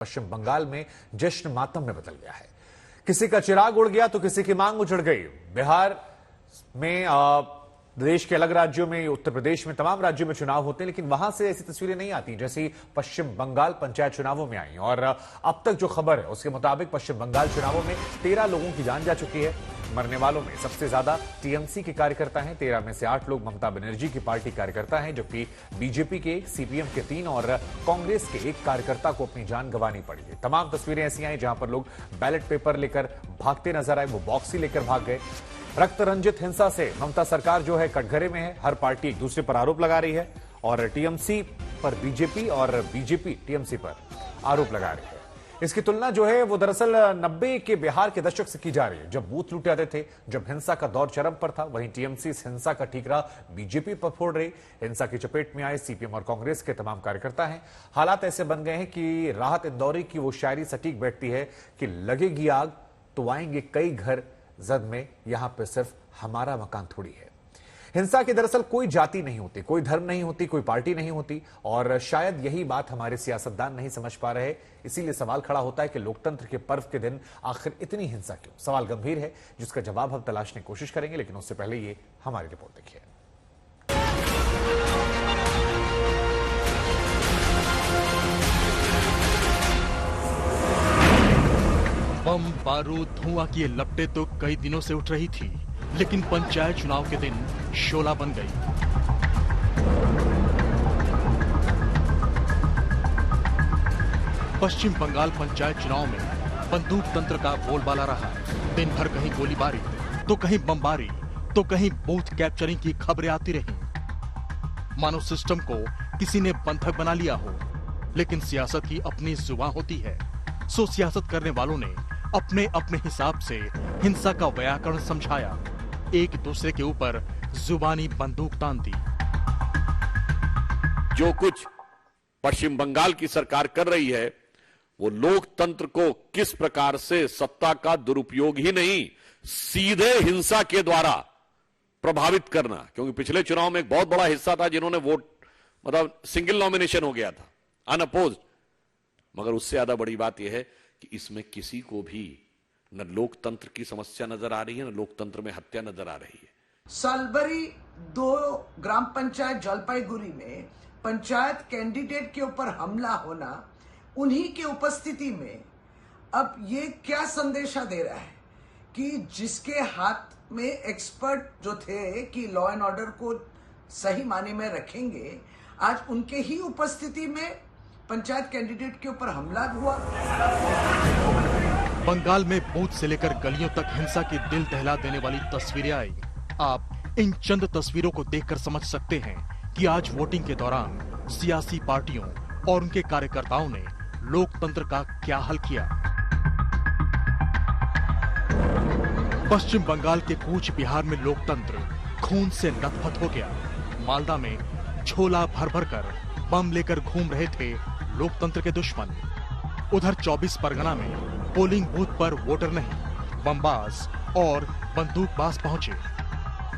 पश्चिम बंगाल में जश्न मातम में बदल गया है। किसी का चिराग उड़ गया तो किसी की मांग उजड़ गई। बिहार में देश के अलग राज्यों में, उत्तर प्रदेश में, तमाम राज्यों में चुनाव होते हैं, लेकिन वहां से ऐसी तस्वीरें नहीं आती जैसी पश्चिम बंगाल पंचायत चुनावों में आई। और अब तक जो खबर है उसके मुताबिक पश्चिम बंगाल चुनावों में 13 लोगों की जान जा चुकी है। मरने वालों में सबसे ज्यादा टीएमसी के कार्यकर्ता हैं। 13 में से 8 लोग ममता बनर्जी की पार्टी कार्यकर्ता हैं, जबकि बीजेपी के 1, सीपीएम के 3 और कांग्रेस के 1 कार्यकर्ता को अपनी जान गंवानी पड़ी है। तमाम तस्वीरें ऐसी आई जहां पर लोग बैलेट पेपर लेकर भागते नजर आए। वो बॉक्स ही लेकर भाग गए। रक्त रंजित हिंसा से ममता सरकार जो है कटघरे में है। हर पार्टी एक दूसरे पर आरोप लगा रही है और टीएमसी पर बीजेपी और बीजेपी टीएमसी पर आरोप लगा रही है। इसकी तुलना जो है वो दरअसल 90 के बिहार के दशक से की जा रही है, जब बूथ लूटे जाते थे, जब हिंसा का दौर चरम पर था। वहीं टीएमसी इस हिंसा का ठीकरा बीजेपी पर फोड़ रही। हिंसा की चपेट में आए सीपीएम और कांग्रेस के तमाम कार्यकर्ता हैं। हालात ऐसे बन गए हैं कि राहत इंदौरी की वो शायरी सटीक बैठती है कि लगेगी आग तो आएंगे कई घर जद में, यहां पर सिर्फ हमारा मकान थोड़ी है। हिंसा की दरअसल कोई जाति नहीं होती, कोई धर्म नहीं होती, कोई पार्टी नहीं होती, और शायद यही बात हमारे सियासतदान नहीं समझ पा रहे। इसीलिए सवाल खड़ा होता है कि लोकतंत्र के पर्व के दिन आखिर इतनी हिंसा क्यों। सवाल गंभीर है जिसका जवाब हम तलाशने की कोशिश करेंगे, लेकिन उससे पहले ये हमारी रिपोर्ट देखिए। बम, बारूद, धुआं की ये लपटें तो कई दिनों से उठ रही थी, लेकिन पंचायत चुनाव के दिन शोला बन गई। पश्चिम बंगाल पंचायत चुनाव में बंदूक तंत्र का बोलबाला रहा। दिन भर कहीं गोलीबारी तो कहीं बमबारी तो कहीं बूथ कैप्चरिंग की खबरें आती रहीं। मानो सिस्टम को किसी ने बंधक बना लिया हो। लेकिन सियासत की अपनी जुबान होती है, सो सियासत करने वालों ने अपने अपने हिसाब से हिंसा का व्याकरण समझाया, एक दूसरे के ऊपर जुबानी बंदूक तान दी। जो कुछ पश्चिम बंगाल की सरकार कर रही है वो लोकतंत्र को किस प्रकार से सत्ता का दुरुपयोग ही नहीं, सीधे हिंसा के द्वारा प्रभावित करना। क्योंकि पिछले चुनाव में एक बहुत बड़ा हिस्सा था जिन्होंने वोट, मतलब सिंगल नॉमिनेशन हो गया था, अनअपोज्ड। मगर उससे ज्यादा बड़ी बात यह है कि इसमें किसी को भी न लोकतंत्र की समस्या नजर आ रही है, न लोकतंत्र में हत्या नजर आ रही है। सालबरी 2 ग्राम पंचायत जलपाईगुड़ी में पंचायत कैंडिडेट के ऊपर हमला होना, उन्हीं की उपस्थिति में अब ये क्या संदेशा दे रहा है कि जिसके हाथ में एक्सपर्ट जो थे कि लॉ एंड ऑर्डर को सही माने में रखेंगे, आज उनके ही उपस्थिति में पंचायत कैंडिडेट के ऊपर हमला हुआ। बंगाल में बूथ से लेकर गलियों तक हिंसा की दिल दहला देने वाली तस्वीरें आई। आप इन चंद तस्वीरों को देखकर समझ सकते हैं कि आज वोटिंग के दौरान सियासी पार्टियों और उनके कार्यकर्ताओं ने लोकतंत्र का क्या हल किया। पश्चिम बंगाल के कूच बिहार में लोकतंत्र खून से लथपथ हो गया। मालदा में झोला भर भर कर बम लेकर घूम रहे थे लोकतंत्र के दुश्मन। उधर 24 परगना में पोलिंग बूथ पर वोटर नहीं, बमबाज और बंदूकबाज पहुंचे।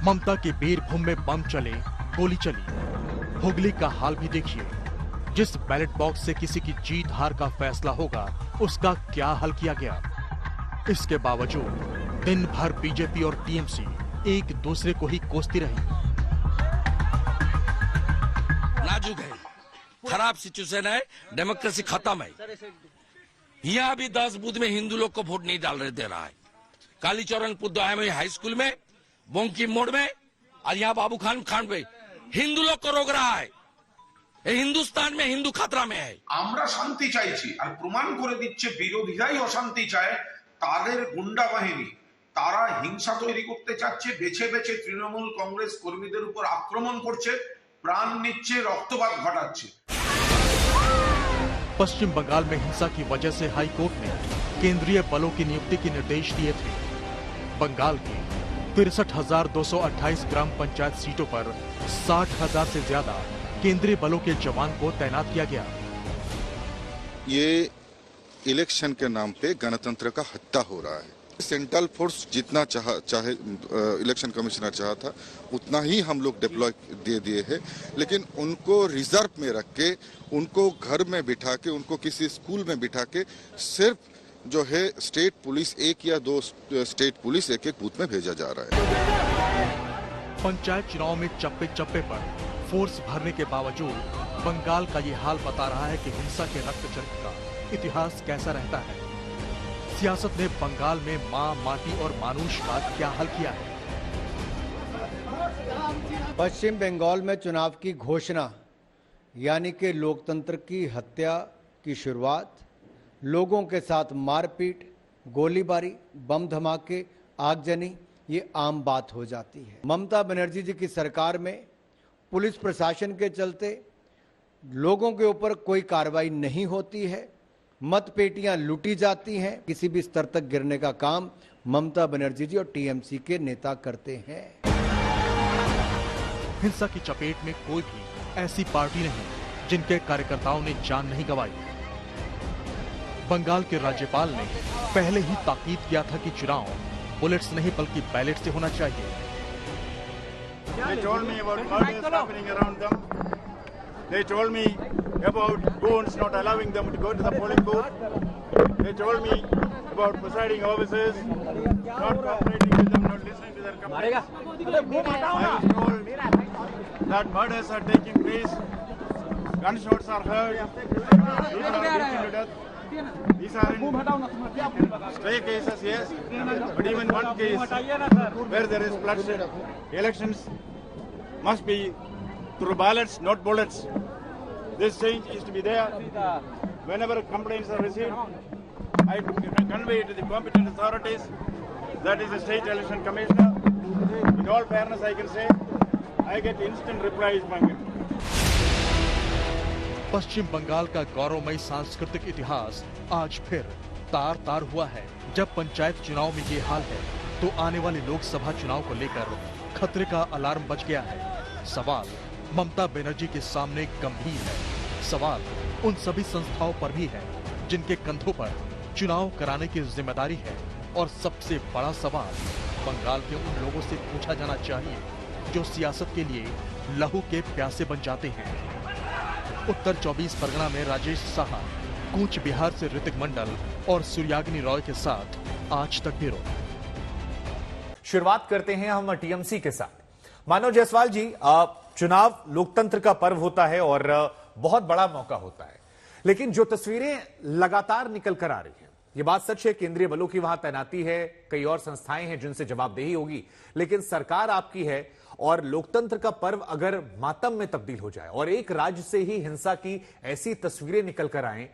ममता के बीरभूम में बम चले, गोली चली। हुगली का हाल भी देखिए। जिस बैलेट बॉक्स से किसी की जीत हार का फैसला होगा, उसका क्या हल किया गया। इसके बावजूद दिन भर बीजेपी और टीएमसी एक दूसरे को ही कोसती रही। नाजुक है, खराब सिचुएशन है, डेमोक्रेसी खत्म है। यहाँ भी 10 बूथ में हिंदू लोग को वोट नहीं डाल रहे दे रहा है। कालीचरण पुद्दाया में हाई स्कूल में, बोंकी मोड़ में, और यहाँ बाबू खान पे हिंदू लोग को रोक रहा है। हिंदुस्तान में हिंदू खतरा में है। আমরা শান্তি চাইছি আর প্রমাণ করে দিচ্ছে বিরোধীরাই অশান্তি চায়। তাদের গুন্ডা বাহিনী, তারা হিংসা তৈরি করতে চাচ্ছে, বেছে বেছে তৃণমূল কংগ্রেস কর্মীদের উপর আক্রমণ করছে, প্রাণ নিচ্ছে, রক্তপাত ঘটাচ্ছে। पश्चिम बंगाल में हिंसा की वजह से हाई कोर्ट ने केंद्रीय बलों की नियुक्ति के निर्देश दिए थे। बंगाल की 63,228 ग्राम पंचायत सीटों पर 60,000 से ज्यादा केंद्रीय बलों के जवान को तैनात किया गया। ये इलेक्शन के नाम पे गणतंत्र का हत्या हो रहा है। सेंट्रल फोर्स जितना चाहे इलेक्शन कमिश्नर चाहा था उतना ही हम लोग डिप्लॉय दे दिए हैं, लेकिन उनको रिजर्व में रख के, उनको घर में बिठा के, उनको किसी स्कूल में बिठा के सिर्फ जो है स्टेट पुलिस 1 या 2 स्टेट पुलिस एक बूथ में भेजा जा रहा है। पंचायत चुनाव में चप्पे चप्पे पर फोर्स भरने के बावजूद बंगाल का ये हाल बता रहा है कि हिंसा के रक्त चरित्र का इतिहास कैसा रहता है। सियासत ने बंगाल में मां, माटी और मानुष का क्या हल किया है। पश्चिम बंगाल में चुनाव की घोषणा यानी कि लोकतंत्र की हत्या की शुरुआत, लोगों के साथ मारपीट, गोलीबारी, बम धमाके, आगजनी, ये आम बात हो जाती है। ममता बनर्जी जी की सरकार में पुलिस प्रशासन के चलते लोगों के ऊपर कोई कार्रवाई नहीं होती है, मतपेटियां लूटी जाती हैं। किसी भी स्तर तक गिरने का काम ममता बनर्जी जी और टीएमसी के नेता करते हैं। हिंसा की चपेट में कोई भी ऐसी पार्टी नहीं जिनके कार्यकर्ताओं ने जान नहीं गंवाई। बंगाल के राज्यपाल ने पहले ही ताकीद किया था कि चुनाव बुलेट्स नहीं बल्कि बैलेट से होना चाहिए। They told me about murders happening around them. They told me about goons not allowing them to go to the polling booth. They told me about presiding officers not cooperating with them, not listening to their complaints. I was told that murders are taking place, gunshots are heard, people are beaten to death. These are in stray cases, yes, but even one case where there is bloodshed. Elections must be through ballots, not bullets. This change is to be there. Whenever complaints are received, I convey it to the competent authorities, that is the state election commissioner. In all fairness, I can say, I get instant replies from him. पश्चिम बंगाल का गौरवमयी सांस्कृतिक इतिहास आज फिर तार तार हुआ है। जब पंचायत चुनाव में ये हाल है तो आने वाले लोकसभा चुनाव को लेकर खतरे का अलार्म बज गया है। सवाल ममता बनर्जी के सामने गंभीर है। सवाल उन सभी संस्थाओं पर भी है जिनके कंधों पर चुनाव कराने की जिम्मेदारी है। और सबसे बड़ा सवाल बंगाल के उन लोगों से पूछा जाना चाहिए जो सियासत के लिए लहू के प्यासे बन जाते हैं। उत्तर 24 परगना में राजेश साहा, कूच बिहार से ऋतिक मंडल और सूर्याग्नि रॉय के साथ आज तक ब्यूरो। शुरुआत करते हैं हम टीएमसी के साथ। मानव जायसवाल जी, चुनाव लोकतंत्र का पर्व होता है और बहुत बड़ा मौका होता है, लेकिन जो तस्वीरें लगातार निकल कर आ रही हैं, ये बात सच है, केंद्रीय बलों की वहां तैनाती है, कई और संस्थाएं हैं जिनसे जवाबदेही होगी, लेकिन सरकार आपकी है और लोकतंत्र का पर्व अगर मातम में तब्दील हो जाए और एक राज्य से ही हिंसा की ऐसी तस्वीरें निकल कर आएं,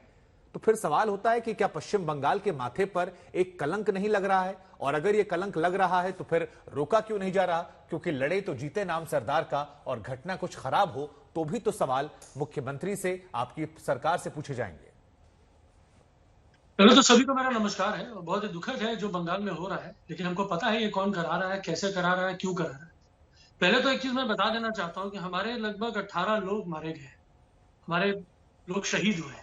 तो फिर सवाल होता है कि क्या पश्चिम बंगाल के माथे पर एक कलंक नहीं लग रहा है? और अगर यह कलंक लग रहा है तो फिर रोका क्यों नहीं जा रहा? क्योंकि लड़े तो जीते नाम सरदार का, और घटना कुछ खराब हो तो भी तो सवाल मुख्यमंत्री से, आपकी सरकार से पूछे जाएंगे। पहले तो सभी को मेरा नमस्कार है। बहुत ही दुखद है जो बंगाल में हो रहा है, लेकिन हमको पता है ये कौन करा रहा है, कैसे करा रहा है, क्यों करा रहा है। पहले तो एक चीज मैं बता देना चाहता हूं कि हमारे लगभग 18 लोग मारे गए, हमारे लोग शहीद हुए।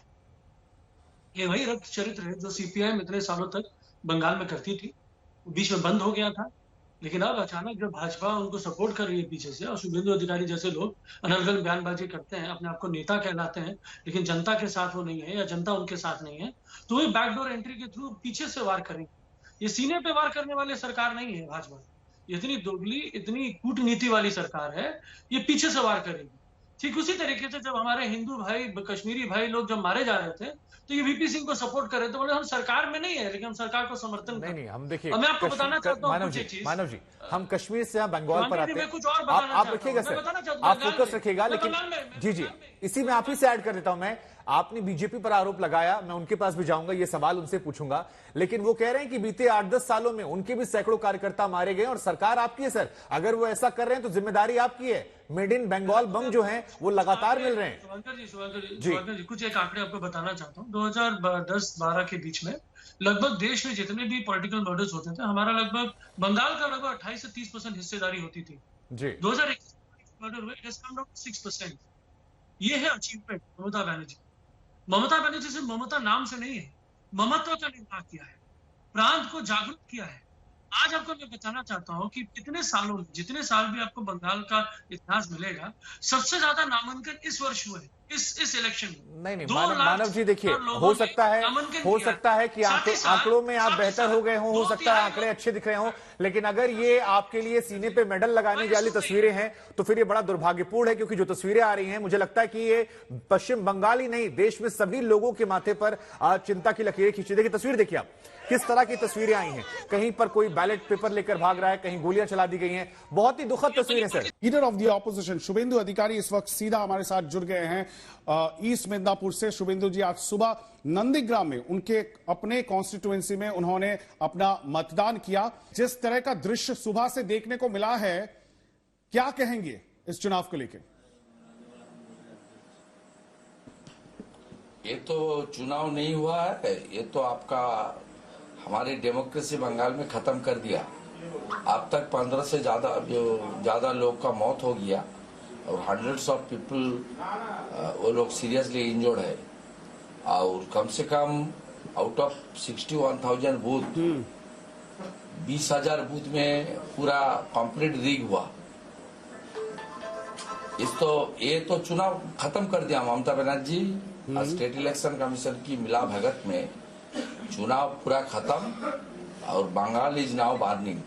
ये वही रक्त चरित्र है जो सीपीआईएम इतने सालों तक बंगाल में करती थी। बीच में बंद हो गया था, लेकिन अब अचानक जब भाजपा उनको सपोर्ट कर रही है पीछे से, और शुभेंदु अधिकारी जैसे लोग अनर्गल बयानबाजी करते हैं, अपने आप को नेता कहलाते हैं, लेकिन जनता के साथ वो नहीं है या जनता उनके साथ नहीं है, तो वही बैकडोर एंट्री के थ्रू पीछे से वार करेंगे। ये सीने पे वार करने वाली सरकार नहीं है भाजपा। इतनी दोगली, इतनी कूटनीति वाली सरकार है, ये पीछे से वार करेगी। ठीक उसी तरीके से जब हमारे हिंदू भाई, कश्मीरी भाई लोग जब मारे जा रहे थे, तो ये वीपी सिंह को सपोर्ट कर रहे थे, बोले हम सरकार में नहीं है लेकिन हम सरकार को समर्थन नहीं, हम देखिए, मैं आपको बताना चाहता हूं मानव जी, हम कश्मीर से यहाँ बंगाल पर आते हैं, कुछ और आप रखिएगा सर, आप फोकस रखिएगा, लेकिन जी इसी में आप ही से ऐड कर देता हूं मैं। आपने बीजेपी पर आरोप लगाया, मैं उनके पास भी जाऊंगा, ये सवाल उनसे पूछूंगा, लेकिन वो कह रहे हैं कि बीते 8-10 सालों में उनके भी सैकड़ों कार्यकर्ता मारे गए और सरकार आपकी है। सर, अगर वो ऐसा कर रहे हैं तो जिम्मेदारी आपकी है। मेड इन बंगाल बम जो हैं वो लगातार मिल रहे हैं। शुभंकर जी, कुछ एक आंकड़े आपको बताना चाहता हूँ। 2010-12 के बीच में लगभग देश में जितने भी पॉलिटिकल मर्डर्स होते थे, हमारा लगभग बंगाल का लगभग 28 से 30% हिस्सेदारी होती थी। 2021 मर्डर हुए 6%। ये है अचीवमेंट ममता बनर्जी। ममता बनर्जी सिर्फ ममता नाम से नहीं है, ममत्व का निर्वाह किया है। प्रांत को जागरूक किया है। आज आपको मैं बताना चाहता हूं कि कितने सालों में, जितने साल भी आपको बंगाल का इतिहास मिलेगा, सबसे ज्यादा नामांकन इस वर्ष हुए इस इलेक्शन में। नहीं मानव जी, देखिए हो सकता है कि आंकड़ों में आप बेहतर हो गए हो सकता है आंकड़े अच्छे दिख रहे हो, लेकिन अगर ये आपके लिए सीने पे मेडल लगाने वाली तस्वीरें हैं तो फिर ये बड़ा दुर्भाग्यपूर्ण है, क्योंकि जो तस्वीरें आ रही हैं मुझे लगता है कि ये पश्चिम बंगाल ही नहीं, देश में सभी लोगों के माथे पर चिंता की लकीरें खींची। देखिए तस्वीर देखिए आप, किस तरह की तस्वीरें आई हैं, कहीं पर कोई बैलेट पेपर लेकर भाग रहा है, कहीं गोलियां चला दी गई हैं, बहुत ही दुखद तस्वीरें sir. Leader of the opposition Suvendu Adhikari इस वक्त सीधा हमारे साथ जुड़ गए हैं ईस्ट मिदनापुर से। शुभेंदु जी, आज सुबह नंदीग्राम में उनके अपने कॉन्स्टिट्यूएंसी में उन्होंने अपना मतदान किया। जिस तरह का दृश्य सुबह से देखने को मिला है, क्या कहेंगे इस चुनाव को लेकर? ये तो चुनाव नहीं हुआ है, ये तो आपका हमारी डेमोक्रेसी बंगाल में खत्म कर दिया। अब तक 15 से ज्यादा लोग का मौत हो गया और हंड्रेड्स ऑफ पीपल वो लोग सीरियसली इंजर्ड है, और कम से come out of 61,000 booth 20,000 booth में पूरा कंप्लीट रीग हुआ। ये तो चुनाव खत्म कर दिया Mamata Banerjee state election commission की मिला भगत में। चुनाव पूरा खत्म और बंगाल इज नाउ वार्निंग।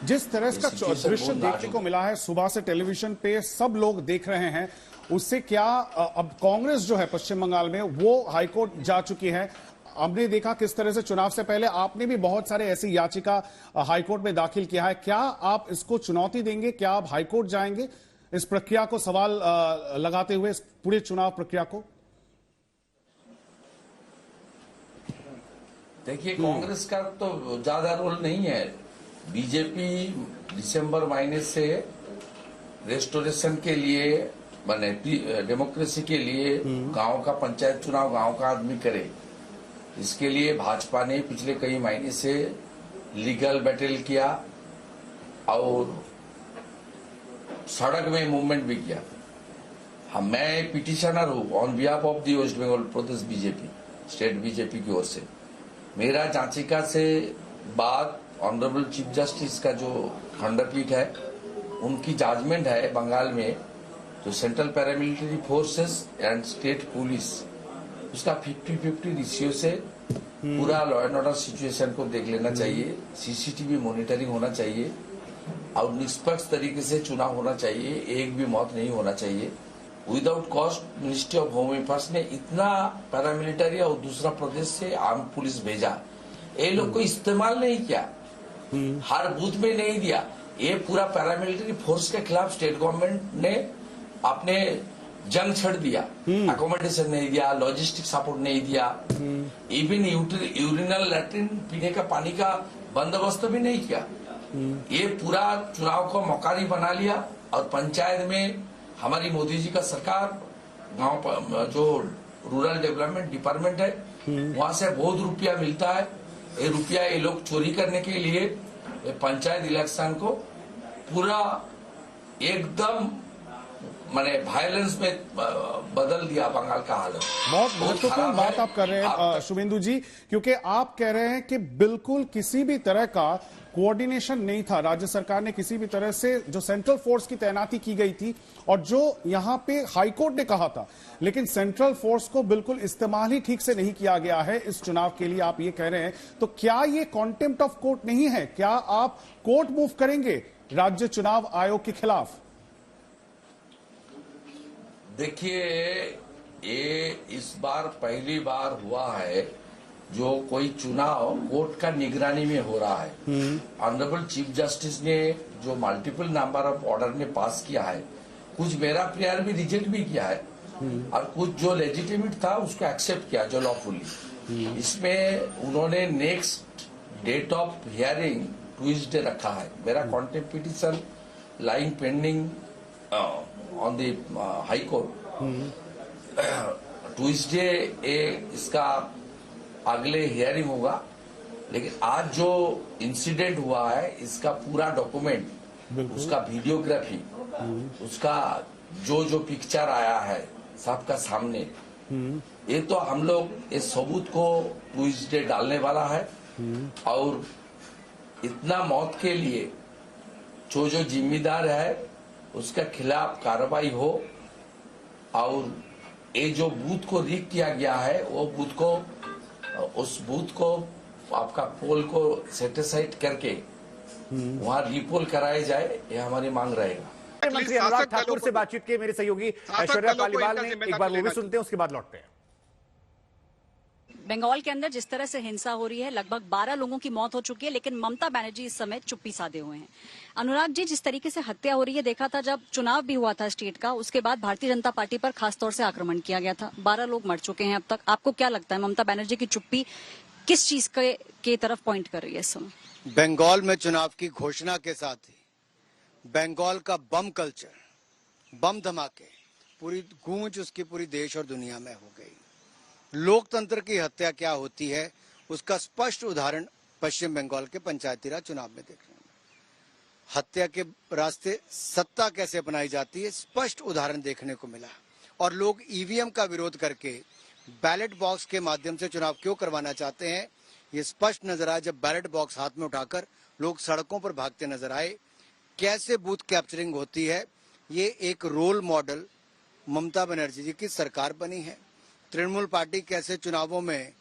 जिस तरह का दृश्य देखने को मिला है सुबह से टेलीविजन पे सब लोग देख रहे हैं, उससे क्या अब कांग्रेस जो है पश्चिम बंगाल में वो हाईकोर्ट जा चुकी है। हमने देखा किस तरह से चुनाव से पहले आपने भी बहुत सारे ऐसी याचिका हाईकोर्ट में दाखिल किया है। क्या आप इसको चुनौती देंगे? क्या आप हाईकोर्ट जाएंगे इस प्रक्रिया को सवाल लगाते हुए, इस पूरे चुनाव प्रक्रिया को? देखिए, कांग्रेस का तो ज्यादा रोल नहीं है। बीजेपी दिसंबर महीने से रेस्टोरेशन के लिए, माने डेमोक्रेसी के लिए गांव का पंचायत चुनाव गांव का आदमी करे, इसके लिए भाजपा ने पिछले कई महीने से लीगल बैटल किया और सड़क में मूवमेंट भी किया। मैं पिटिशनर हूं on behalf of the West Bengal Pradesh BJP, state BJP की ओर से। मेरा याचिका से बाद ऑनरेबल चीफ जस्टिस का जो खंडपीठ है, उनकी जजमेंट है बंगाल में जो central paramilitary forces and state police, उसका 50-50 रेशियो से पूरा लॉ एंड ऑर्डर सिचुएशन को देख लेना चाहिए। सीसीटीवी मॉनिटरिंग होना चाहिए और निष्पक्ष तरीके से चुनाव होना चाहिए, एक भी मौत नहीं होना चाहिए। Without cost ministry of home affairs ने इतना पैरामिलिट्री और दूसरा प्रदेश से आर्म पुलिस भेजा, ये लोग को इस्तेमाल नहीं किया, हर बूथ में नहीं दिया। ये पूरा पैरामिलिट्री फोर्स के खिलाफ स्टेट गवर्नमेंट ने अपने जंग छड़ दिया, अकोमोडेशन नहीं दिया, लॉजिस्टिक सपोर्ट नहीं दिया, इवन यूरिनल लैट्रिन पीने का पानी का बंदोबस्त भी नहीं किया। ये पूरा चुनाव को मौकारी बना लिया और पंचायत में हमारी मोदी जी का सरकार, गांव जो रूरल डेवलपमेंट डिपार्टमेंट है वहां से बहुत रुपया मिलता है। ये रुपया ये लोग चोरी करने के लिए पंचायत इलेक्शन को पूरा एकदम माने वायलेंस में बदल दिया बंगाल का हालत। बहुत महत्वपूर्ण बात आप कर रहे हैं शुभेंदु जी, क्योंकि आप कह रहे हैं कि बिल्कुल किसी भी तरह का कोऑर्डिनेशन नहीं था। राज्य सरकार ने किसी भी तरह से जो सेंट्रल फोर्स की तैनाती की गई थी और जो यहां पे हाईकोर्ट ने कहा था, लेकिन सेंट्रल फोर्स को बिल्कुल इस्तेमाल ही ठीक से नहीं किया गया है इस चुनाव के लिए, आप ये कह रहे हैं। तो क्या ये कॉन्टेम्प्ट ऑफ कोर्ट नहीं है? क्या आप कोर्ट मूव करेंगे राज्य चुनाव आयोग के खिलाफ? देखिए, ये इस बार पहली बार हुआ है जो कोई चुनाव कोर्ट का निगरानी में हो रहा है। ऑनरेबल चीफ जस्टिस ने जो मल्टीपल नंबर ऑफ ऑर्डर में पास किया है, कुछ मेरा प्रेयर भी रिजेक्ट भी किया है और कुछ जो लेजिटिमेट था उसको एक्सेप्ट किया जो लॉफुली। इसमें उन्होंने next date of hearing Tuesday रखा है। मेरा contempt petition lying pending on the high court. Tuesday इसका अगले हियरिंग होगा, लेकिन आज जो इंसिडेंट हुआ है इसका पूरा डॉक्यूमेंट, उसका वीडियोग्राफी, उसका जो पिक्चर आया है सबका सामने, ये तो हम लोग इस सबूत को ट्यूसडे डालने वाला है और इतना मौत के लिए जो जिम्मेदार है उसका खिलाफ कार्रवाई हो, और ये जो बूथ को रीक किया गया है वो बूथ को, उस बूथ को आपका पोल को सेटिसाइड करके वहां रीपोल कराया जाए, ये हमारी मांग रहेगा। मंत्री अनुराग ठाकुर से बातचीत की मेरे सहयोगी ऐश्वर्या पालीवाल ने, एक बार वो भी सुनते हैं, उसके बाद लौटते हैं। बंगाल के अंदर जिस तरह से हिंसा हो रही है, लगभग 12 लोगों की मौत हो चुकी है, लेकिन ममता बनर्जी इस समय चुप्पी साधे हुए हैं। अनुराग जी, जिस तरीके से हत्या हो रही है, देखा था जब चुनाव भी हुआ था स्टेट का, उसके बाद भारतीय जनता पार्टी पर खासतौर से आक्रमण किया गया था। 12 लोग मर चुके हैं अब तक। आपको क्या लगता है ममता बनर्जी की चुप्पी किस चीज के तरफ पॉइंट कर रही है इस समय? बंगाल में चुनाव की घोषणा के साथ ही बंगाल का बम कल्चर, बम धमाके, पूरी गूंज उसकी पूरी देश और दुनिया में हो गई। लोकतंत्र की हत्या क्या होती है उसका स्पष्ट उदाहरण पश्चिम बंगाल के पंचायती राज चुनाव में देखने में, हत्या के रास्ते सत्ता कैसे अपनाई जाती है स्पष्ट उदाहरण देखने को मिला। और लोग ईवीएम का विरोध करके बैलेट बॉक्स के माध्यम से चुनाव क्यों करवाना चाहते हैं, ये स्पष्ट नजर आया जब बैलेट बॉक्स हाथ में उठाकर लोग सड़कों पर भागते नजर आए। कैसे बूथ कैप्चरिंग होती है, ये एक रोल मॉडल ममता बनर्जी जी की सरकार बनी है। तृणमूल पार्टी कैसे चुनावों में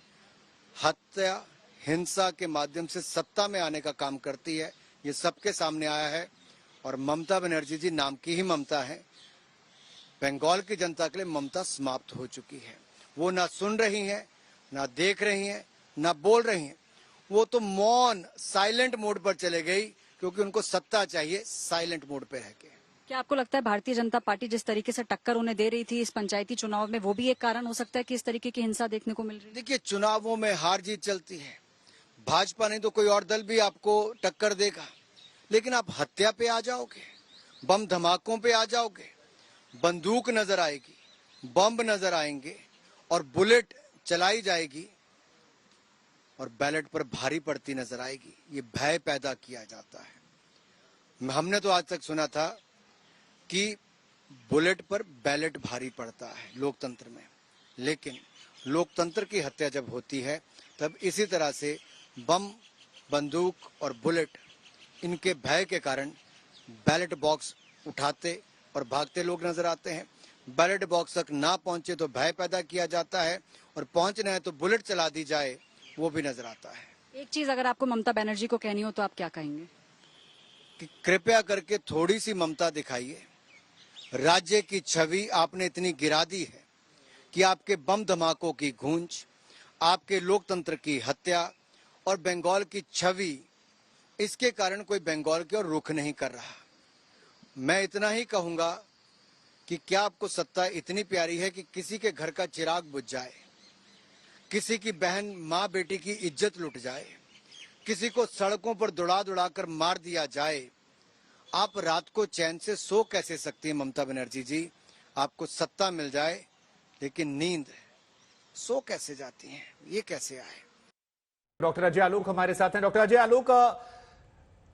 हत्या, हिंसा के माध्यम से सत्ता में आने का काम करती है, ये सबके सामने आया है। और ममता बनर्जी जी नाम की ही ममता है। बंगाल की जनता के लिए ममता समाप्त हो चुकी है। वो ना सुन रही हैं, ना देख रही हैं, ना बोल रही हैं। वो तो मौन, साइलेंट मोड पर चले गई, क्योंकि उनको सत्ता चाहिए साइलेंट मोड पे रह के। क्या आपको लगता है भारतीय जनता पार्टी जिस तरीके से टक्कर उन्हें दे रही थी इस पंचायती चुनाव में, वो भी एक कारण हो सकता है कि इस तरीके की हिंसा देखने को मिल रही है? देखिए, चुनावों में हार जीत चलती है। भाजपा नहीं तो कोई और दल भी आपको टक्कर देगा, लेकिन आप हत्या पे आ जाओगे, बम धमाकों पे आ जाओगे, बंदूक नजर आएगी, बम नजर आएंगे और बुलेट चलाई जाएगी और बैलेट पर भारी पड़ती नजर आएगी। ये भय पैदा किया जाता है। हमने तो आज तक सुना था कि बुलेट पर बैलेट भारी पड़ता है लोकतंत्र में, लेकिन लोकतंत्र की हत्या जब होती है तब इसी तरह से बम, बंदूक और बुलेट, इनके भय के कारण बैलेट बॉक्स उठाते और भागते लोग नजर आते हैं। बैलेट बॉक्स तक ना पहुंचे तो भय पैदा किया जाता है, और पहुंचना है तो बुलेट चला दी जाए, वो भी नजर आता है। एक चीज अगर आपको ममता बनर्जी को कहनी हो तो आप क्या कहेंगे? कि कृपया करके थोड़ी सी ममता दिखाइए। राज्य की छवि आपने इतनी गिरा दी है कि आपके बम धमाकों की गूंज, आपके लोकतंत्र की हत्या और बंगाल की छवि, इसके कारण कोई बंगाल की ओर रुख नहीं कर रहा। मैं इतना ही कहूंगा कि क्या आपको सत्ता इतनी प्यारी है कि किसी के घर का चिराग बुझ जाए, किसी की बहन, माँ, बेटी की इज्जत लुट जाए, किसी को सड़कों पर दौड़ा दौड़ा कर मार दिया जाए, आप रात को चैन से सो कैसे सकती है ममता बनर्जी जी? आपको सत्ता मिल जाए लेकिन नींद सो कैसे जाती है, ये कैसे आए? डॉक्टर अजय आलोक हमारे साथ हैं। डॉक्टर अजय आलोक,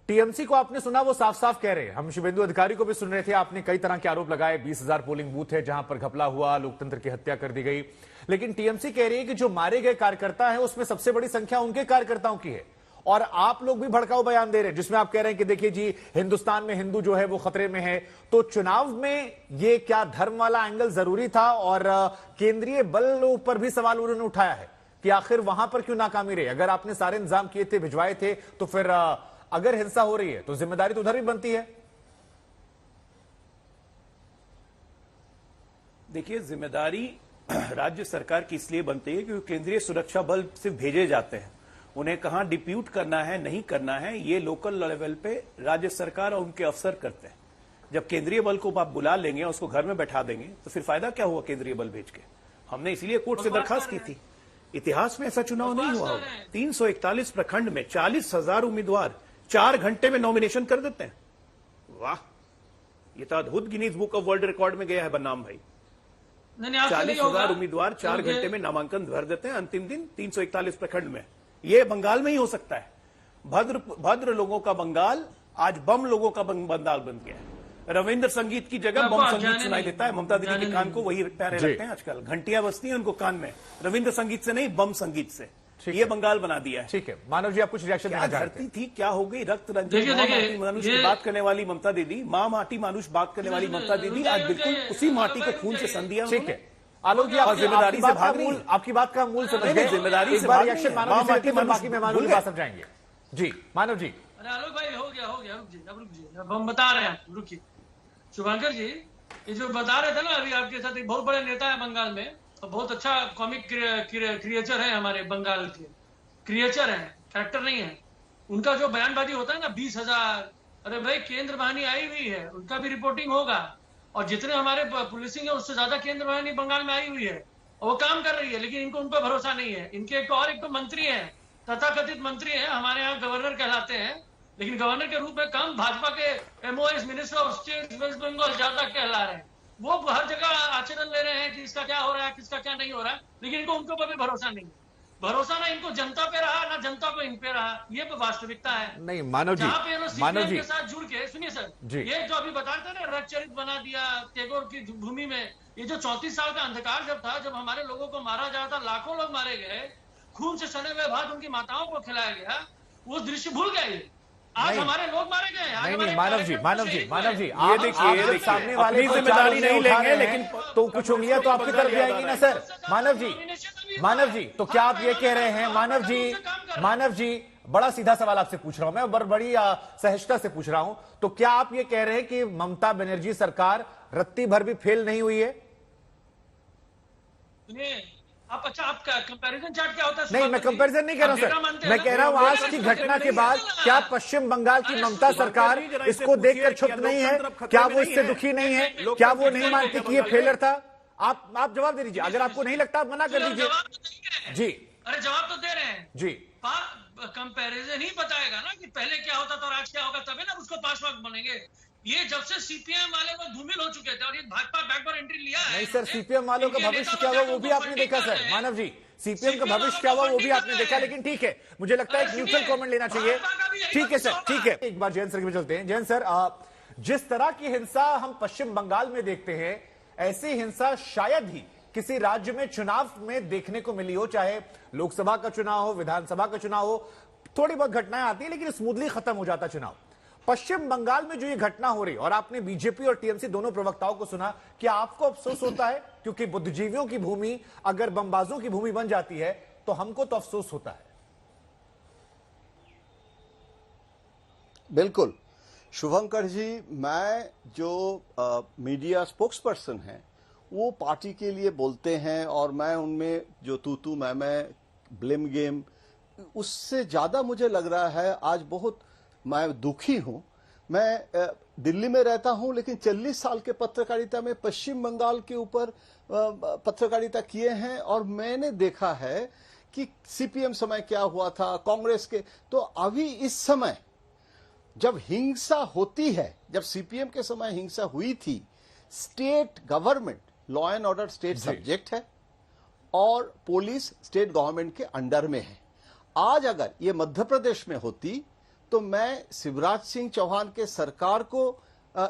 टीएमसी को आपने सुना, वो साफ साफ कह रहे हैं, हम शुभेंदु अधिकारी को भी सुन रहे थे, आपने कई तरह के आरोप लगाए, 20,000 पोलिंग बूथ है जहां पर घपला हुआ, लोकतंत्र की हत्या कर दी गई। लेकिन टीएमसी कह रही है कि जो मारे गए कार्यकर्ता है उसमें सबसे बड़ी संख्या उनके कार्यकर्ताओं की है, और आप लोग भी भड़काऊ बयान दे रहे हैं जिसमें आप कह रहे हैं कि देखिए जी, हिंदुस्तान में हिंदू जो है वो खतरे में है। तो चुनाव में ये क्या धर्म वाला एंगल जरूरी था? और केंद्रीय बल पर भी सवाल उन्होंने उठाया है कि आखिर वहां पर क्यों नाकामी रही? अगर आपने सारे इंतजाम किए थे, भिजवाए थे, तो फिर अगर हिंसा हो रही है तो जिम्मेदारी तो उधर भी बनती है। देखिए, जिम्मेदारी राज्य सरकार की इसलिए बनती है क्योंकि केंद्रीय सुरक्षा बल सिर्फ भेजे जाते हैं, उन्हें कहां डिप्यूट करना है, नहीं करना है, ये लोकल लेवल पे राज्य सरकार और उनके अफसर करते हैं। जब केंद्रीय बल को आप बुला लेंगे और उसको घर में बैठा देंगे तो फिर फायदा क्या हुआ केंद्रीय बल भेज के? हमने इसलिए कोर्ट से दरखास्त की थी। इतिहास में ऐसा चुनाव नहीं हुआ होगा। 341 प्रखंड में 40,000 उम्मीदवार 4 घंटे में नॉमिनेशन कर देते हैं। वाह, ये तो अद्भुत Guinness book of world record में गया है बनाम भाई। 40,000 उम्मीदवार 4 घंटे में नामांकन भर देते हैं अंतिम दिन 341 प्रखंड में। ये बंगाल में ही हो सकता है। भद्र लोगों का बंगाल आज बम लोगों का बंगाल बन गया है। रविंद्र संगीत की जगह बम संगीत सुनाई देता है। ममता दीदी के कान को वही प्यारे लगते हैं आजकल, घंटियां बजती हैं उनको कान में, रविंद्र संगीत से नहीं, बम संगीत से। ये बंगाल बना दिया है। ठीक है, मानव जी आप कुछ रिएक्शन देना चाहते धरती थी, क्या हो गई? रक्त रंजन देखिए, माँ देखिए, माटी मानुष की ये- बात करने वाली ममता दीदी, माँ माटी मानुष बात करने वाली ममता दीदी आज बिल्कुल उसी माटी को खून से सन दिया। ठीक है आलोक जी, और आपकी जिम्मेदारी से भाग रही है। आपकी बात का मूल समझ नहीं, गए। जिम्मेदारी एक से बार भाग रिएक्शन रही है। मानव जी माँ से माटी लेते हैं, मानुष बाकी मेहमानों की भूल बात गए। समझाएंगे। जी मानव जी। अरे आलोक भाई हो गया, अब रुक जाइए, अब हम बता रहे हैं, रुकिए। शुभांकर जी, ये जो बता रहे थे ना अभी आपके साथ, एक बहुत बड़े नेता है बंगाल में और बहुत अच्छा कॉमिक क्रिएचर है, हमारे बंगाल के क्रिएचर है, कैरेक्टर नहीं है। उनका जो बयानबाजी होता है ना 20,000, अरे भाई केंद्र वाहिनी आई हुई है, उनका भी रिपोर्टिंग होगा। और जितने हमारे पुलिसिंग है उससे ज्यादा केंद्र वाहिनी बंगाल में आई हुई है और वो काम कर रही है, लेकिन इनको उन पर भरोसा नहीं है। इनके एक तो मंत्री है, तथाकथित मंत्री है, हमारे यहाँ गवर्नर कहलाते हैं, लेकिन गवर्नर के रूप में कम भाजपा के MOS minister of state West Bengal ज्यादा कहला रहे हैं। वो हर जगह आचरण ले रहे हैं कि इसका क्या हो रहा है, किसका क्या नहीं हो रहा है, लेकिन इनको उनके ऊपर भी भरोसा नहीं है। भरोसा ना इनको जनता पे रहा, ना जनता को इन पे रहा, ये वास्तविकता है। नहीं मानव जी, जहाँ पे मानव CPM जी के साथ जुड़ के, सुनिए सर जी। ये जो अभी बता रहे थे ना, रक्तचरित बना दिया टैगोर की भूमि में, ये जो 34 साल का अंधकार जब था, जब हमारे लोगों को मारा जा रहा था, लाखों लोग मारे गए, खून से सने हुए भात उनकी माताओं को खिलाया गया, वो दृश्य भूल गए। आज नहीं। हमारे लोग मारे गए। आज नहीं हमारे मानव जी, कार्यकर्ता मानव जी, शहीद मानव हुए। जी, ये आप देखिए, जब सामने वाले अपनी को जिम्मेदारी चार नहीं उंगलियां लेंगे, उठा रहे हैं, लेकिन तो कुछ उंगलियां तो आपकी तरफ भी आएंगी ना सर। मानव जी, मानव जी, तो क्या आप ये कह रहे हैं, मानव जी बड़ा सीधा सवाल आपसे पूछ रहा हूं मैं, और बड़ी सहजता से पूछ रहा हूं, तो क्या आप ये कह रहे हैं कि ममता बनर्जी सरकार रत्ती भर भी फेल नहीं हुई है? सुनिए, आप कंपैरिजन चार्ट क्या होता है? नहीं, मैं कंपैरिजन नहीं कर रहा हूं सर, मैं कह रहा हूं आज की घटना के बाद क्या पश्चिम बंगाल की ममता सरकार इसको देखकर क्षुब्ध नहीं है? क्या वो इससे दुखी नहीं है? क्या वो नहीं मानती कि ये फेलियर था? आप जवाब दे दीजिए, अगर आपको नहीं लगता आप मना कर दीजिए। जी अरे जवाब तो दे रहे हैं जी। कंपैरिजन ही बताएगा ना कि पहले क्या होता था और आज क्या होगा, तभी ना उसको पास मार्क बनेंगे। ये जब से CPM वाले लोग धूमिल हो चुके थे और ये भाजपा बैकवर्ड एंट्री लिया है। नहीं सर, CPM वालों का भविष्य क्या हुआ वो भी आपने देखा सर। मानव जी, CPM का भविष्य क्या हुआ वो भी आपने देखा, लेकिन ठीक है, मुझे लगता है एक न्यूट्रल कमेंट लेना चाहिए। ठीक है सर, ठीक है, एक बार जयंत सर में चलते हैं। जयंत सर, जिस तरह की हिंसा हम पश्चिम बंगाल में देखते हैं, ऐसी हिंसा शायद ही किसी राज्य में चुनाव में देखने को मिली हो, चाहे लोकसभा का चुनाव हो, विधानसभा का चुनाव हो। थोड़ी बहुत घटनाएं आती है लेकिन स्मूथली खत्म हो जाता चुनाव। पश्चिम बंगाल में जो ये घटना हो रही, और आपने बीजेपी और टीएमसी दोनों प्रवक्ताओं को सुना, क्या आपको अफसोस होता है? क्योंकि बुद्धिजीवियों की भूमि अगर बमबाजों की भूमि बन जाती है तो हमको तो अफसोस होता है। बिल्कुल शुभंकर जी, मैं जो मीडिया स्पोक्स पर्सन है वो पार्टी के लिए बोलते हैं, और मैं उनमें जो तू मैं ब्लेम गेम, उससे ज्यादा मुझे लग रहा है आज बहुत मैं दुखी हूं। मैं दिल्ली में रहता हूं, लेकिन 40 साल के पत्रकारिता में पश्चिम बंगाल के ऊपर पत्रकारिता किए हैं, और मैंने देखा है कि CPM समय क्या हुआ था, कांग्रेस के। तो अभी इस समय जब हिंसा होती है, जब CPM के समय हिंसा हुई थी, state government law and order state subject है और पुलिस स्टेट गवर्नमेंट के अंडर में है। आज अगर ये मध्य प्रदेश में होती तो मैं शिवराज सिंह चौहान के सरकार को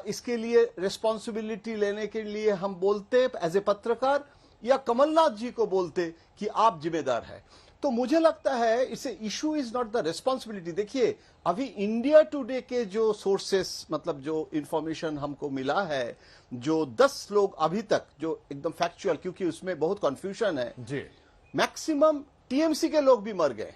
इसके लिए रिस्पॉन्सिबिलिटी लेने के लिए हम बोलते एज ए पत्रकार, या कमलनाथ जी को बोलते कि आप जिम्मेदार है। तो मुझे लगता है इसे issue is not the responsibility. देखिए, अभी इंडिया टुडे के जो सोर्सेस, मतलब जो इंफॉर्मेशन हमको मिला है, जो 10 लोग अभी तक जो एकदम फैक्चुअल, क्योंकि उसमें बहुत कंफ्यूजन है जी, मैक्सिमम TMC के लोग भी मर गए।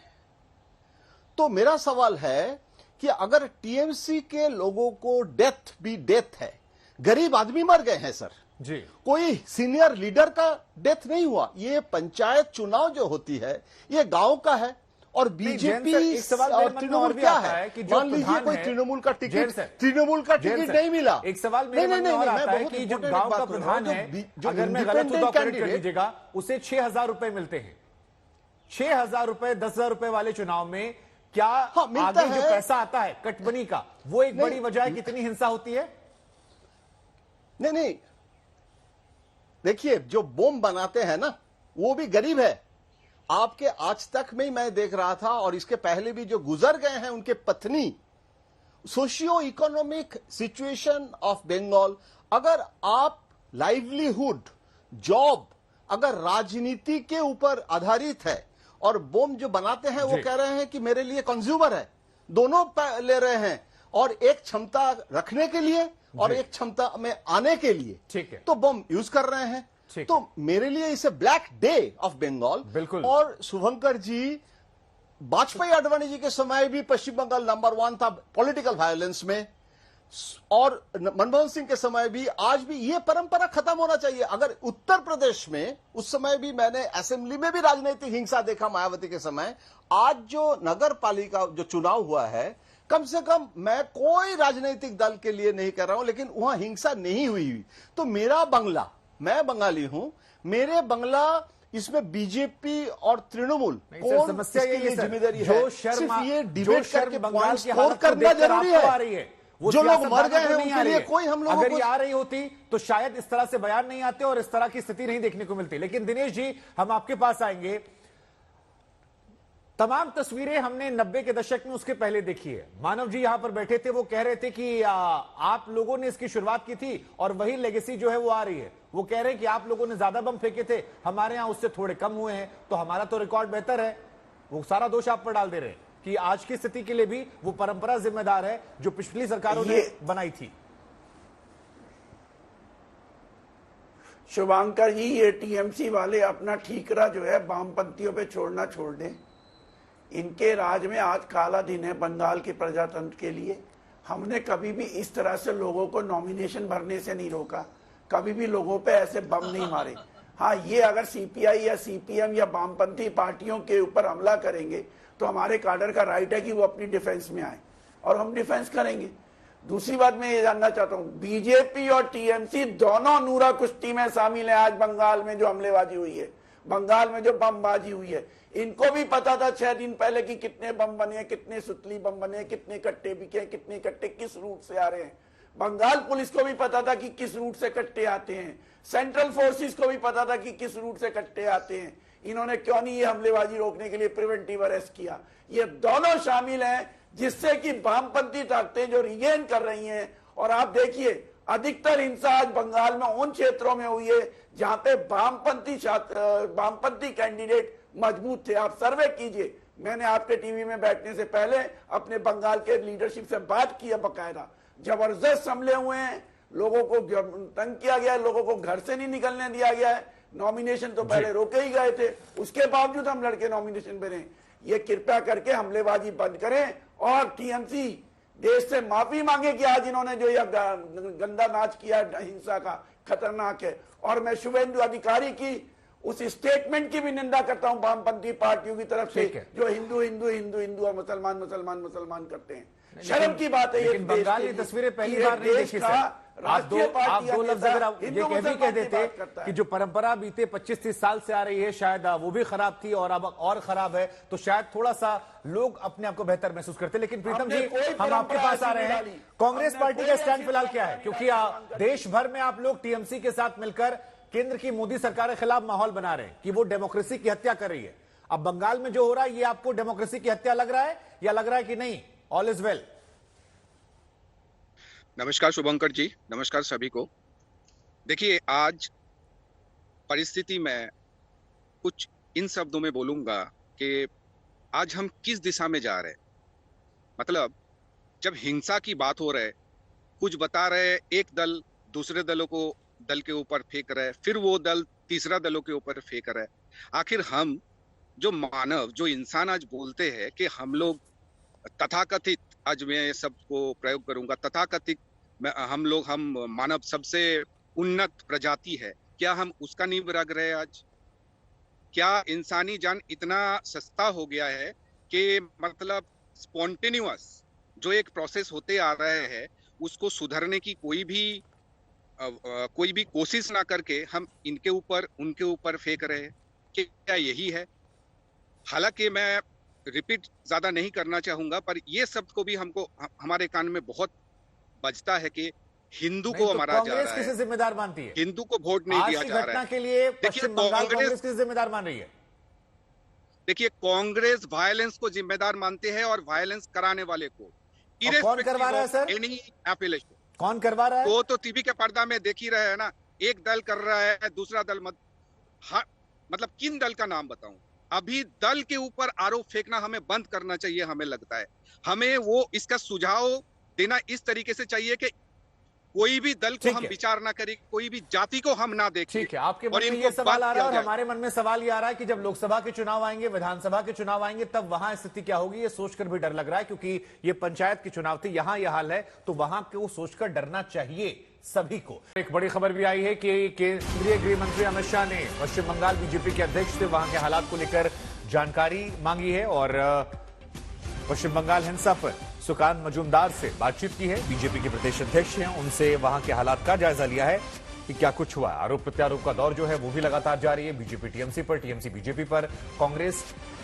तो मेरा सवाल है कि अगर TMC के लोगों को डेथ भी डेथ है, गरीब आदमी मर गए हैं सर जी, कोई सीनियर लीडर का डेथ नहीं हुआ। ये पंचायत चुनाव जो होती है ये गांव का है, और बीजेपी और तृणमूल क्या है, मान लीजिए कोई तृणमूल का टिकट नहीं मिला। एक सवाल मेरे मन में और आता है कि जो गांव का प्रधान है, अगर मैं गलत हूं तो करेक्ट कर दीजिएगा, उसे 6,000 रुपए मिलते हैं। 6,000 रुपए 10,000 रुपए वाले चुनाव में क्या आगे जो पैसा आता है कटबनी का, वो एक बड़ी वजह है कितनी हिंसा होती है? नहीं, देखिए, जो बम बनाते हैं ना वो भी गरीब है। आपके आज तक में मैं देख रहा था, और इसके पहले भी जो गुजर गए हैं उनके पत्नी, socio economic situation of Bengal, अगर आप लाइवलीहुड, जॉब अगर राजनीति के ऊपर आधारित है और बोम जो बनाते हैं वो कह रहे हैं कि मेरे लिए कंज्यूमर है, दोनों ले रहे हैं, और एक क्षमता रखने के लिए और एक क्षमता में आने के लिए, ठीक है, तो बम यूज कर रहे हैं। तो मेरे लिए इसे ब्लैक डे ऑफ बंगाल। बिल्कुल। और शुभंकर जी, वाजपेयी आडवाणी जी के समय भी पश्चिम बंगाल नंबर 1 था पॉलिटिकल वायलेंस में, और मनमोहन सिंह के समय भी, आज भी ये परंपरा खत्म होना चाहिए। अगर उत्तर प्रदेश में उस समय भी मैंने असेंबली में भी राजनीतिक हिंसा देखा मायावती के समय, आज जो नगर पालिका जो चुनाव हुआ है, कम से कम मैं कोई राजनीतिक दल के लिए नहीं कर रहा हूं, लेकिन वहां हिंसा नहीं हुई। तो मेरा बंगला, मैं बंगाली हूं, मेरे बंगला, इसमें बीजेपी और तृणमूल कौन समस्या इसके लिए जिम्मेदारी है? सिर्फ ये डिबेट करके बंगाल की स्कोर करना जरूरी है। जो लोग मर गए हैं उनके लिए कोई हम लोगों अगर को ये आ रही होती तो शायद इस तरह से बयान नहीं आते और इस तरह की स्थिति नहीं देखने को मिलती। लेकिन दिनेश जी, हम आपके पास आएंगे। तमाम तस्वीरें हमने 90 के दशक में उसके पहले देखी है। मानव जी यहां पर बैठे थे, वो कह रहे थे कि आप लोगों ने इसकी शुरुआत की थी और वही लेगेसी जो है वो आ रही है। वो कह रहे हैं कि आप लोगों ने ज्यादा बम फेंके थे, हमारे यहां उससे थोड़े कम हुए हैं, तो हमारा तो रिकॉर्ड बेहतर है। वो सारा दोष आप पर डाल दे रहे हैं कि आज की स्थिति के लिए भी वो परंपरा जिम्मेदार है जो पिछली सरकारों ने बनाई थी। शुभांकर जी, ये टीएमसी वाले अपना ठीकरा जो है वामपंथियों पे छोड़ना छोड़ दें। इनके राज में आज काला दिन है बंगाल के प्रजातंत्र के लिए। हमने कभी भी इस तरह से लोगों को नॉमिनेशन भरने से नहीं रोका, कभी भी लोगों पे ऐसे बम नहीं मारे। हाँ, ये अगर सीपीआई या सीपीएम या वामपंथी पार्टियों के ऊपर हमला करेंगे तो हमारे काडर का राइट है कि वो अपनी डिफेंस में आए और हम डिफेंस करेंगे। दूसरी बात मैं ये जानना चाहता हूँ, बीजेपी और टीएमसी दोनों नूरा कुश्ती में शामिल है। आज बंगाल में जो हमलेबाजी हुई है, बंगाल में जो बमबाजी हुई है, इनको भी पता था 6 दिन पहले कि कितने बम बने, कितने सुतली बम बने, कितने कट्टे बिके, कितने कट्टे किस रूट से आ रहे हैं। बंगाल पुलिस को भी पता था कि किस रूट से कट्टे आते हैं, सेंट्रल फोर्सेस को भी पता था कि किस रूट से कट्टे आते हैं। इन्होंने क्यों नहीं ये हमलेबाजी रोकने के लिए प्रिवेंटिव अरेस्ट किया? ये दोनों शामिल हैं जिससे कि वामपंथी ताकतें जो रिगेन कर रही हैं। और आप देखिए, अधिकतर हिंसा आज बंगाल में उन क्षेत्रों में हुई है जहां पे वामपंथी कैंडिडेट मजबूत थे। आप सर्वे कीजिए, मैंने आपके टीवी में बैठने से पहले अपने बंगाल के लीडरशिप से बात की है, बकायदा जबरदस्त हमले हुए हैं, लोगों को तंग किया गया है, लोगों को घर से नहीं निकलने दिया गया है। नॉमिनेशन तो पहले रोके ही गए थे, उसके बावजूद हम लड़के नॉमिनेशन पे रहे। ये कृपया करके हमलेबाजी बंद करें और टीएमसी देश से माफी मांगे कि आज इन्होंने जो यह गंदा नाच किया हिंसा का, खतरनाक है। और मैं शुभेंदु अधिकारी की उस स्टेटमेंट की भी निंदा करता हूं वामपंथी पार्टियों की तरफ से, जो हिंदू हिंदू हिंदू हिंदू और मुसलमान मुसलमान मुसलमान करते हैं। शर्म की बात है। लेकिन बंगाल की तस्वीरें पहली बार नहीं देखी सर। आप दो लफ्ज अगर आप ये भी कह देते कि जो परंपरा बीते 25-30 साल से आ रही है, शायद वो भी खराब थी और अब और खराब है, तो शायद थोड़ा सा लोग अपने आप को बेहतर महसूस करते। लेकिन प्रीतम जी, हम आपके पास आ रहे हैं, कांग्रेस पार्टी का स्टैंड फिलहाल क्या है? क्योंकि देश भर में आप लोग टीएमसी के साथ मिलकर केंद्र की मोदी सरकार के खिलाफ माहौल बना रहे हैं कि वो डेमोक्रेसी की हत्या कर रही है। अब बंगाल में जो हो रहा है, ये आपको डेमोक्रेसी की हत्या लग रहा है या लग रहा है कि नहीं ऑल इज वेल? नमस्कार शुभंकर जी, नमस्कार सभी को। देखिए, आज परिस्थिति में कुछ इन शब्दों में बोलूंगा कि आज हम किस दिशा में जा रहे हैं। मतलब जब हिंसा की बात हो रहा है, कुछ बता रहे, एक दल दूसरे दलों को दल के ऊपर फेंक रहे, फिर वो दल तीसरा दलों के ऊपर फेंक रहे। आखिर हम जो मानव, जो इंसान आज बोलते हैं कि हम लोग तथाकथित, आज मैं सबको प्रयोग करूंगा, तथाकथित हम मानव सबसे उन्नत प्रजाति है, क्या हम उसका नींव रख रहे हैं आज? क्या इंसानी जान इतना सस्ता हो गया है कि मतलब स्पॉन्टेनियस जो एक प्रोसेस होते आ रहे हैं उसको सुधारने की कोई भी कोशिश ना करके हम उनके ऊपर फेंक रहे हैं? क्या यही है? हालांकि मैं रिपीट ज्यादा नहीं करना चाहूंगा, पर ये शब्द को भी हमको हमारे कान में बहुत बजता है कि हिंदू को हमारा जा रहा है। किसे जिम्मेदार मानती है? हिंदू को वोट नहीं दिया जा रहा है। के लिए पश्चिम बंगाल कांग्रेस किसे जिम्मेदार मान रही है? देखिए, कांग्रेस वायलेंस को जिम्मेदार मानते हैं और वायलेंस कराने वाले को। कौन करवा रहा है सर? एफिलिएशन कौन करवा रहा है? वो तो टीवी के पर्दा में देख ही रहे हैं ना। एक दल कर रहा है, दूसरा दल मतलब किन दल का नाम बताऊं? अभी दल के ऊपर आरोप फेंकना हमें बंद करना चाहिए। हमें लगता है हमें वो इसका सुझाव देना इस तरीके से चाहिए कि कोई भी दल को हम विचार ना करें, कोई भी जाति को हम ना देखें। ठीक है, आपके मन में ये सवाल आ रहा है और हमारे मन में सवाल ये आ रहा है कि जब लोकसभा के चुनाव आएंगे, विधानसभा के चुनाव आएंगे, तब वहां स्थिति क्या होगी, ये सोचकर भी डर लग रहा है, क्योंकि ये पंचायत के चुनाव थे, यहां यह हाल है, तो वहां को सोचकर डरना चाहिए सभी को। एक बड़ी खबर भी आई है कि केंद्रीय गृह मंत्री अमित शाह ने पश्चिम बंगाल बीजेपी के अध्यक्ष से वहां के हालात को लेकर जानकारी मांगी है और पश्चिम बंगाल हिंसा पर सुकांत मजूमदार से बातचीत की है। बीजेपी के प्रदेश अध्यक्ष हैं, उनसे वहां के हालात का जायजा लिया है कि क्या कुछ हुआ। आरोप प्रत्यारोप का दौर जो है वो भी लगातार जारी है, बीजेपी टीएमसी पर, टीएमसी बीजेपी पर, कांग्रेस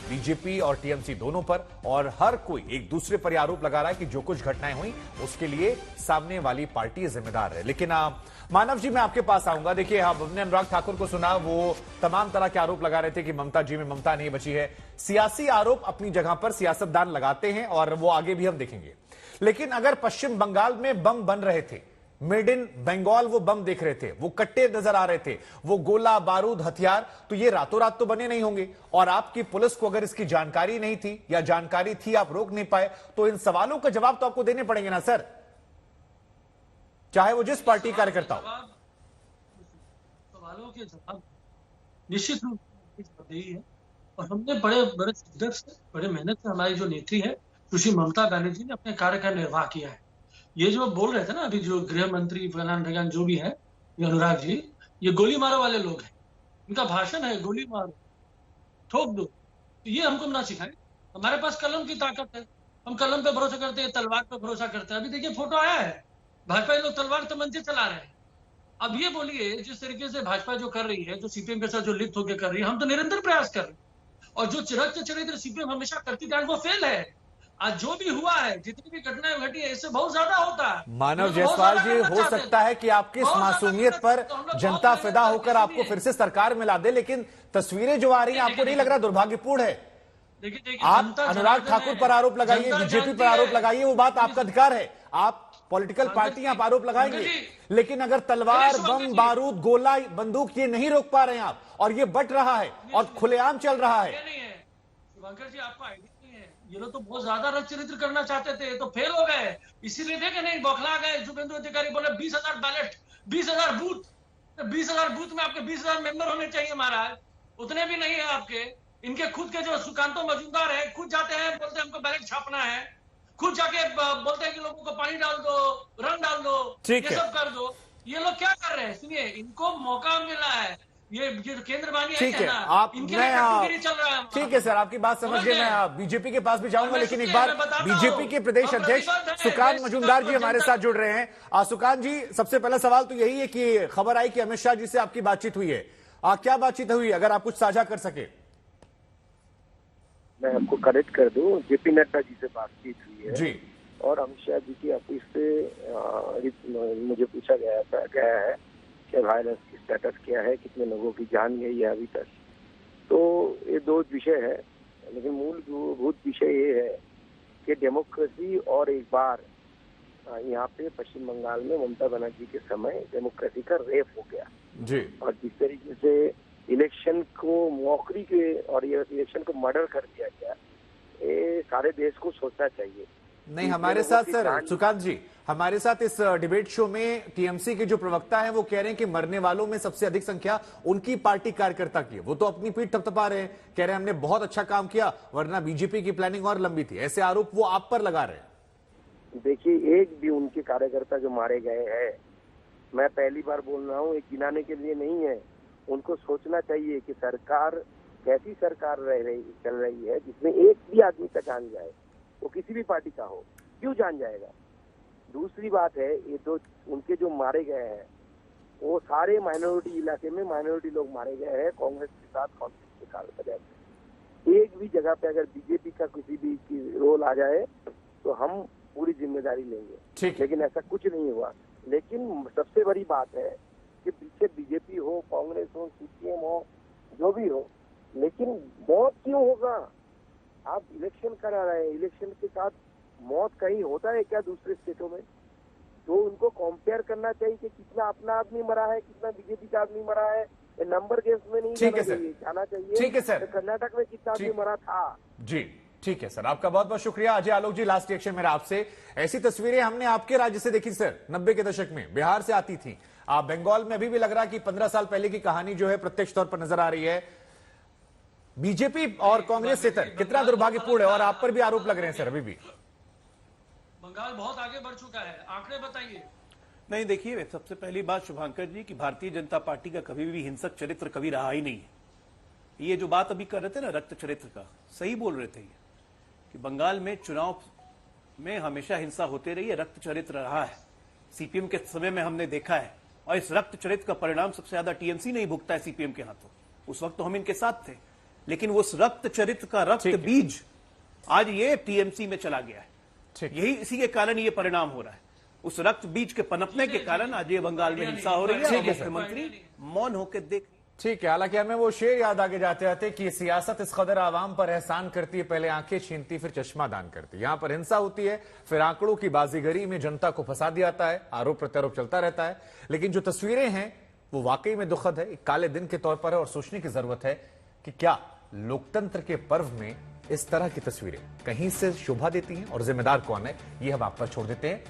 बीजेपी और टीएमसी दोनों पर, और हर कोई एक दूसरे पर आरोप लगा रहा है कि जो कुछ घटनाएं हुई उसके लिए सामने वाली पार्टी जिम्मेदार है। लेकिन मानव जी, मैं आपके पास आऊंगा। देखिए, हमने अनुराग ठाकुर को सुना, वो तमाम तरह के आरोप लगा रहे थे कि ममता जी में ममता नहीं बची है। सियासी आरोप अपनी जगह पर सियासतदान लगाते हैं और वो आगे भी हम देखेंगे। लेकिन अगर पश्चिम बंगाल में बम बन रहे थे, मेड इन बंगाल वो बम देख रहे थे, वो कट्टे नजर आ रहे थे, वो गोला बारूद हथियार, तो ये रातों रात तो बने नहीं होंगे। और आपकी पुलिस को अगर इसकी जानकारी नहीं थी या जानकारी थी आप रोक नहीं पाए, तो इन सवालों का जवाब तो आपको देने पड़ेंगे ना सर, चाहे वो जिस पार्टी कार्यकर्ता हो। सवालों के जवाब निश्चित रूप से यही है और हमने बड़े बड़े शिद्दत से, बड़े मेहनत से हमारी जो नेत्री है सुश्री ममता बनर्जी ने अपने कार्य का निर्वाह किया है। ये जो बोल रहे थे ना अभी, जो गृह मंत्री फलान ढगान जो भी है, ये अनुराग जी, ये गोली मारो वाले लोग हैं, इनका भाषण है गोली मारो ठोक दो, तो ये हमको ना सिखाए। हमारे पास कलम की ताकत है, हम कलम पे भरोसा करते हैं, तलवार पे भरोसा करते हैं। अभी देखिए फोटो आया है, भाजपा लोग तलवार तमंचे चला रहे हैं। अब ये बोलिए, जिस तरीके से भाजपा जो कर रही है, जो सीपीएम के साथ जो लिप्त होकर कर रही है, हम तो निरंतर प्रयास कर रहे हैं और जो चरित्र सीपीएम हमेशा करती थी, आज वो फेल है। आज जो भी हुआ है, जितनी भी घटनाएं घटी है, इससे बहुत ज्यादा होता है। मानव जायसवाल जी, हो सकता है कि आपकी इस मासूमियत पर जनता फिदा होकर आपको फिर से सरकार मिला दे, लेकिन तस्वीरें जो आ रही हैं आपको नहीं लग रहा दुर्भाग्यपूर्ण है? आप अनुराग ठाकुर पर आरोप लगाइए, बीजेपी पर आरोप लगाइए, वो बात आपका अधिकार है, आप पॉलिटिकल पार्टी आप आरोप लगाएंगे, लेकिन अगर तलवार, बम, बारूद, गोला, बंदूक ये नहीं रोक पा रहे हैं आप, और ये बट रहा है और खुलेआम चल रहा है। शुभंकर जी, आपको आइडिया नहीं है, ये लोग तो बहुत ज्यादा रक्त चरित्र करना चाहते थे, तो फेल हो गए, इसीलिए देखे नहीं, बौखला गए। शुभेंदु अधिकारी बोले 20,000 बैलेट, 20,000 बूथ, 20,000 बूथ में आपके 20,000 मेंबर होने चाहिए महाराज, उतने भी नहीं है आपके। इनके खुद के जो सुकांतो मजूमदार है, खुद जाते हैं, बोलते हैं हमको बैलेट छापना है, खुद जाके बोलते हैं कि लोगों को पानी डाल दो, रंग डाल दो, ये सब कर दो। ये लोग क्या कर रहे हैं? सुनिए, इनको मौका मिला है, ये जो केंद्र बानी है, ठीक है, आप इनके मैं चल रहा है। ठीक है सर, आपकी बात समझ गए। मैं बीजेपी के पास भी जाऊंगा, लेकिन एक बार बीजेपी के प्रदेश अध्यक्ष सुकांत मजूमदार जी हमारे साथ जुड़ रहे हैं। सुकांत जी, सबसे पहला सवाल तो यही है कि खबर आई कि अमित शाह जी से आपकी बातचीत हुई है, क्या बातचीत हुई, अगर आप कुछ साझा कर सके? मैं आपको करेक्ट कर दूं, जेपी नड्डा जी से बातचीत हुई है जी, और अमित शाह जी की ऑफिस से मुझे पूछा गया है कि वायरस की स्टेटस क्या है, कितने लोगों की जान गई है अभी तक। तो ये दो विषय है, लेकिन मूलभूत विषय ये है कि डेमोक्रेसी और एक बार यहाँ पे पश्चिम बंगाल में ममता बनर्जी के समय डेमोक्रेसी का रेप हो गया जी, और जिस तरीके से इलेक्शन को मौकरी के और ये इलेक्शन को मर्डर कर दिया गया, ये सारे देश को सोचना चाहिए। नहीं, हमारे साथ सर सुकांत जी, हमारे साथ इस डिबेट शो में टीएमसी के जो प्रवक्ता हैं वो कह रहे हैं कि मरने वालों में सबसे अधिक संख्या उनकी पार्टी कार्यकर्ता की है। वो तो अपनी पीठ थपथपा रहे हैं, कह रहे हैं हमने बहुत अच्छा काम किया, वरना बीजेपी की प्लानिंग और लंबी थी। ऐसे आरोप वो आप पर लगा रहे हैं। देखिए, एक भी उनके कार्यकर्ता जो मारे गए हैं, मैं पहली बार बोल रहा हूँ, एक गिनाने के लिए नहीं है। उनको सोचना चाहिए कि सरकार कैसी सरकार चल रही है जिसमें एक भी आदमी का जान जाए, वो किसी भी पार्टी का हो, क्यों जान जाएगा। दूसरी बात है, ये तो उनके जो मारे गए हैं वो सारे माइनॉरिटी इलाके में माइनॉरिटी लोग मारे गए हैं कांग्रेस के साथ कॉन्फ्लिक्ट के वजह से। एक भी जगह पे अगर बीजेपी का किसी भी रोल आ जाए तो हम पूरी जिम्मेदारी लेंगे, लेकिन ऐसा कुछ नहीं हुआ। लेकिन सबसे बड़ी बात है कि पीछे बीजेपी हो, कांग्रेस हो, सीपीएम हो, जो भी हो, लेकिन मौत क्यों होगा? आप इलेक्शन करा रहे हैं, इलेक्शन के साथ मौत कहीं होता है क्या दूसरे स्टेटों में? तो उनको कंपेयर करना चाहिए कि कितना अपना आदमी मरा है, कितना बीजेपी का आदमी मरा है, ये नंबर गेम्स में नहीं ठीक है जाना सर। चाहिए, जाना चाहिए। ठीक है सर। कर्नाटक में कितना आदमी मरा था। जी ठीक है सर, आपका बहुत बहुत शुक्रिया। अजय आलोक जी, लास्ट रिएक्शन मेरा आपसे। ऐसी तस्वीरें हमने आपके राज्य से देखी सर, 90 के दशक में बिहार से आती थी। आप बंगाल में अभी भी लग रहा है कि 15 साल पहले की कहानी जो है प्रत्यक्ष तौर पर नजर आ रही है। बीजेपी और कांग्रेस से कितना दुर्भाग्यपूर्ण है, और आप पर भी आरोप लग रहे हैं सर अभी भी। बंगाल बहुत आगे बढ़ चुका है, आंकड़े बताइए। नहीं, देखिए, सबसे पहली बात शुभांकर जी कि भारतीय जनता पार्टी का कभी भी हिंसक चरित्र कभी रहा ही नहीं है। ये जो बात अभी कर रहे थे ना रक्त चरित्र का, सही बोल रहे थे ये कि बंगाल में चुनाव में हमेशा हिंसा होती रही है, रक्त चरित्र रहा है। सीपीएम के समय में हमने देखा है, और इस रक्त चरित्र का परिणाम सबसे ज्यादा टीएमसी नहीं भुगता है सीपीएम के हाथों। उस वक्त तो हम इनके साथ थे, लेकिन उस रक्त चरित्र का रक्त बीज आज ये टीएमसी में चला गया है। यही इसी के कारण ये परिणाम हो रहा है। उस रक्त बीज के पनपने के कारण आज ये बंगाल में हिंसा हो रही है, और मुख्यमंत्री मौन होकर देख। ठीक है, हालांकि हमें वो शेर याद आगे जाते जाते कि सियासत इस कदर आवाम पर एहसान करती है, पहले आंखें छीनती फिर चश्मा दान करती है। यहां पर हिंसा होती है, फिर आंकड़ों की बाजीगरी में जनता को फंसा दिया जाता है, आरोप प्रत्यारोप चलता रहता है। लेकिन जो तस्वीरें हैं वो वाकई में दुखद है, एक काले दिन के तौर पर है, और सोचने की जरूरत है कि क्या लोकतंत्र के पर्व में इस तरह की तस्वीरें कहीं से शोभा देती हैं, और जिम्मेदार कौन है, ये हम आप पर छोड़ देते हैं।